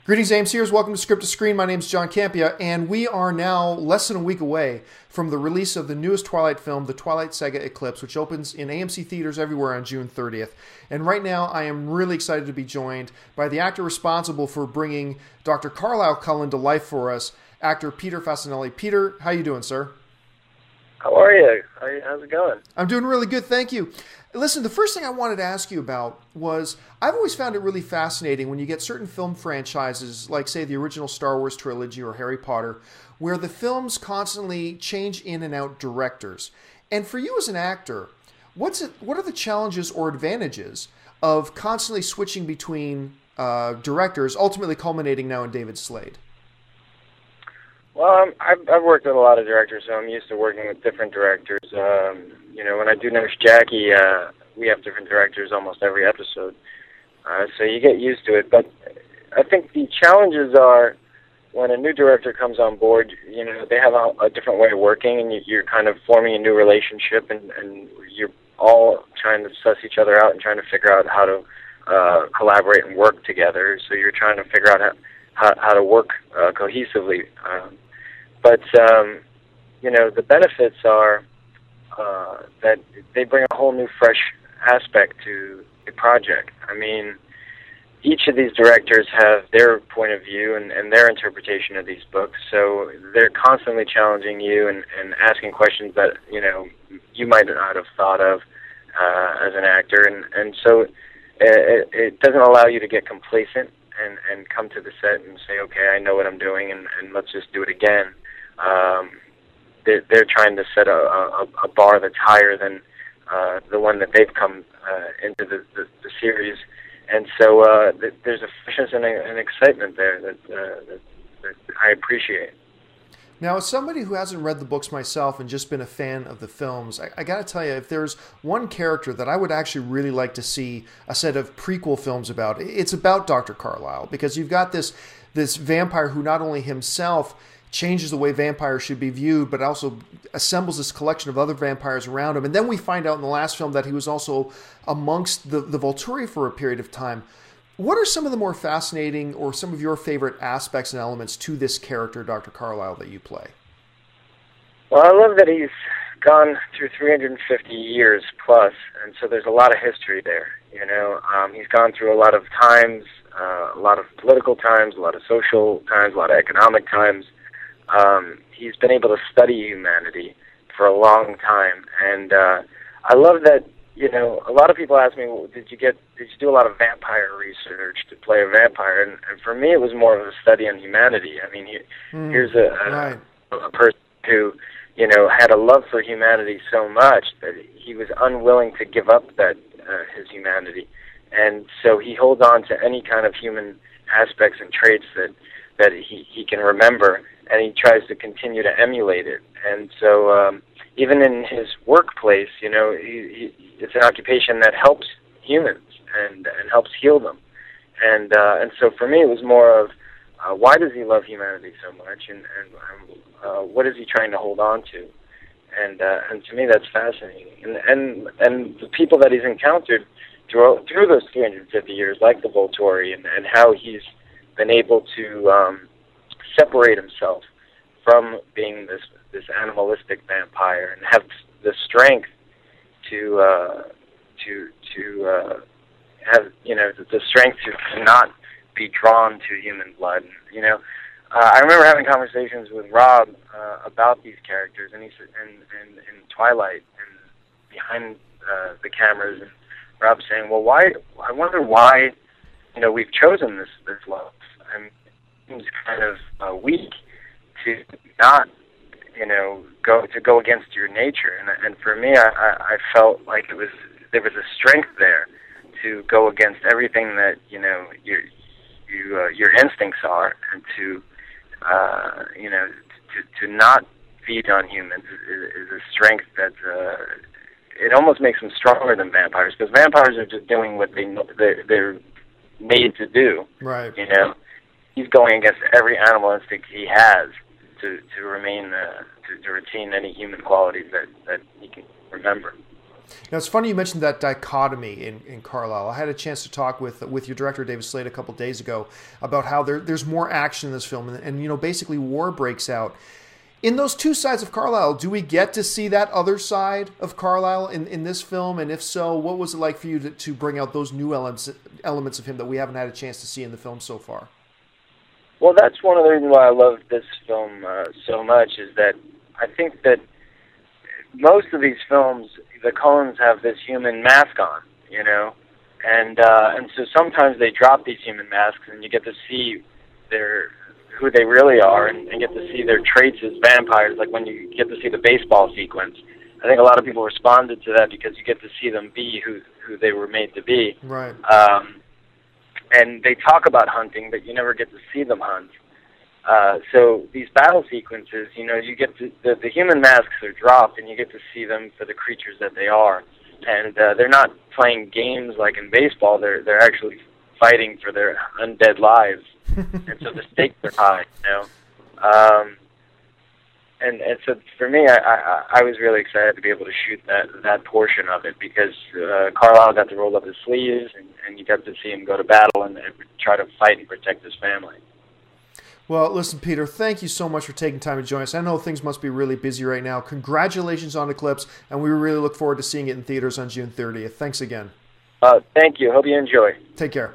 Greetings, AMCers. Welcome to Script-To-Screen. My name is John Campia, and we are now less than a week away from the release of the newest Twilight film, the Twilight Saga Eclipse, which opens in AMC theaters everywhere on June 30th. And right now, I am really excited to be joined by the actor responsible for bringing Dr. Carlisle Cullen to life for us, actor Peter Facinelli. Peter, how you doing, sir? How are you? How's it going? I'm doing really good, thank you. Listen, the first thing I wanted to ask you about was, I've always found it really fascinating when you get certain film franchises, like, say, the original Star Wars trilogy or Harry Potter, where the films constantly change in and out directors. And for you as an actor, what are the challenges or advantages of constantly switching between directors, ultimately culminating now in David Slade? Well, I've worked with a lot of directors, so I'm used to working with different directors. When I do Nurse Jackie, we have different directors almost every episode. So you get used to it. But I think the challenges are when a new director comes on board, they have a different way of working, and you're kind of forming a new relationship, and you're all trying to suss each other out and trying to figure out how to collaborate and work together. So you're trying to figure out how to work cohesively. But the benefits are that they bring a whole new, fresh aspect to the project. I mean, each of these directors have their point of view and their interpretation of these books, so they're constantly challenging you and asking questions that, you might not have thought of as an actor. And so it doesn't allow you to get complacent and come to the set and say, okay, I know what I'm doing, and let's just do it again. They're trying to set a bar that's higher than the one that they've come into the series, and so there's a freshness and an excitement there that I appreciate. Now, as somebody who hasn't read the books myself and just been a fan of the films, I got to tell you, if there's one character that I would actually really like to see a set of prequel films about, it's about Dr. Carlisle, because you've got this vampire who not only himself changes the way vampires should be viewed, but also assembles this collection of other vampires around him. And then we find out in the last film that he was also amongst the Volturi for a period of time. What are some of the more fascinating or some of your favorite aspects and elements to this character, Dr. Carlisle, that you play? Well, I love that he's gone through 350 years plus, and so there's a lot of history there. He's gone through a lot of times, a lot of political times, a lot of social times, a lot of economic times. He's been able to study humanity for a long time, and I love that. A lot of people ask me, well, did you do a lot of vampire research to play a vampire? And for me, it was more of a study on humanity. I mean, here's a person who, had a love for humanity so much that he was unwilling to give up that his humanity, and so he holds on to any kind of human aspects and traits that he can remember, and he tries to continue to emulate it. And so even in his workplace, it's an occupation that helps humans and helps heal them. And so for me, it was more of why does he love humanity so much, and what is he trying to hold on to? And to me, that's fascinating. And the people that he's encountered through those 350 years, like the Volturi, and how he's been able to separate himself from being this animalistic vampire and have the strength to have the strength to not be drawn to human blood. I remember having conversations with Rob about these characters, and he said, and Twilight, and behind the cameras, and Rob saying, "Well, why? I wonder why, we've chosen this love. I mean, it seems kind of weak to not, go against your nature." And for me, I felt like there was a strength there to go against everything that your instincts are, and to to not feed on humans is a strength that it almost makes them stronger than vampires, because vampires are just doing what they're made to do. Right. He's going against every animal instinct he has to remain to retain any human qualities that he can remember. Now, it's funny you mentioned that dichotomy in Carlisle. I had a chance to talk with your director, David Slade, a couple of days ago about how there's more action in this film, and you know, basically war breaks out. In those two sides of Carlisle, do we get to see that other side of Carlisle in this film? And if so, what was it like for you to bring out those new elements of him that we haven't had a chance to see in the film so far? Well, that's one of the reasons why I love this film so much, is that I think that most of these films, the Cullens have this human mask on, you know, and so sometimes they drop these human masks, and you get to see who they really are, and get to see their traits as vampires, like when you get to see the baseball sequence. I think a lot of people responded to that because you get to see them be who they were made to be. Right. And they talk about hunting, but you never get to see them hunt. So these battle sequences, you know, you get to, the human masks are dropped, and you get to see them for the creatures that they are. And they're not playing games like in baseball. They're actually fighting for their undead lives. And so the stakes are high, you know. And so for me, I was really excited to be able to shoot that portion of it, because Carlisle got to roll up his sleeves, and you got to see him go to battle and try to fight and protect his family. Well, listen, Peter, thank you so much for taking time to join us. I know things must be really busy right now. Congratulations on Eclipse, and we really look forward to seeing it in theaters on June 30th. Thanks again. Thank you. Hope you enjoy. Take care.